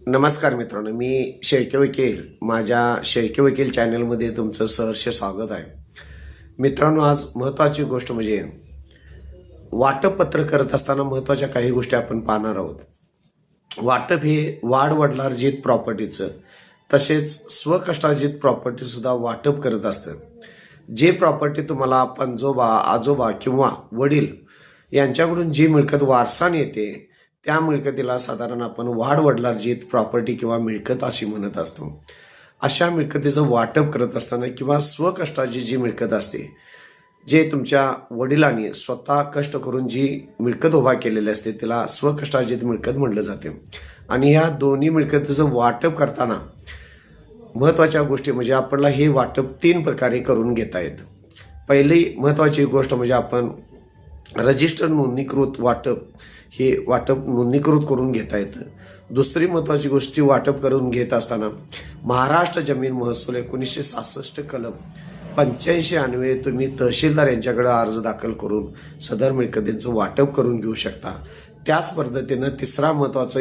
नमस्कार मित्रांनो, मी शेळके वकील. माझ्या शेळके वकील चॅनलमध्ये तुमचं सहर्ष स्वागत आहे. मित्रांनो, आज महत्त्वाची गोष्ट म्हणजे वाटप पत्र करत असताना महत्त्वाच्या काही गोष्टी आपण पाहणार आहोत. वाटप हे वाडवडिलार्जित प्रॉपर्टीचं तसेच स्वकष्टार्जित प्रॉपर्टी सुद्धा वाटप करत असतं. जे प्रॉपर्टी तुम्हाला पणजोबा, आजोबा किंवा वडील यांच्याकडून जी मिळकत वारसाने येते त्या मिळकतीला साधारण आपण वाडवडिलार्जित प्रॉपर्टी किंवा मिळकत अशी म्हणत असतो. अशा मिळकतीचं वाटप करत असताना किंवा स्वकष्टाची जी मिळकत असते, जे तुमच्या वडिलांनी स्वतः कष्ट करून जी मिळकत उभा केलेली असते त्याला स्वकष्टार्जित मिळकत म्हटलं जाते. आणि ह्या दोन्ही मिळकतीचं वाटप करताना महत्त्वाच्या गोष्टी म्हणजे आपल्याला हे वाटप 3 प्रकारे करून घेता येतं. पहिली महत्त्वाची गोष्ट म्हणजे आपण रजिस्टर नोंदणीकृत वाटप हे वाटप नोंदणीकृत करून घेता येतं. दुसरी महत्त्वाची गोष्टी वाटप करून घेत असताना महाराष्ट्र जमीन महसूल 1966 कलम 85 अन्वये तुम्ही तहसीलदार यांच्याकडे अर्ज दाखल करून सदर मिळकतींचं वाटप करून घेऊ शकता. त्याच पद्धतीनं तिसरा महत्त्वाचा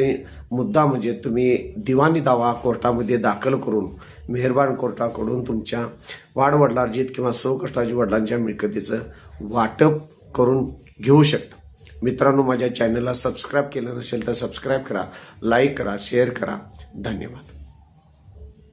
मुद्दा म्हणजे तुम्ही दिवाणी दावा कोर्टामध्ये दाखल करून मेहरबान कोर्टाकडून तुमच्या वाडवडिलार्जित किंवा स्वकष्टार्जित वडिलांच्या मिळकतीचं वाटप करून घेऊ शकता. मित्रांनो, माझ्या चॅनलला सबस्क्राईब केलं नसेल तर सबस्क्राईब करा, लाईक करा, शेअर करा. धन्यवाद.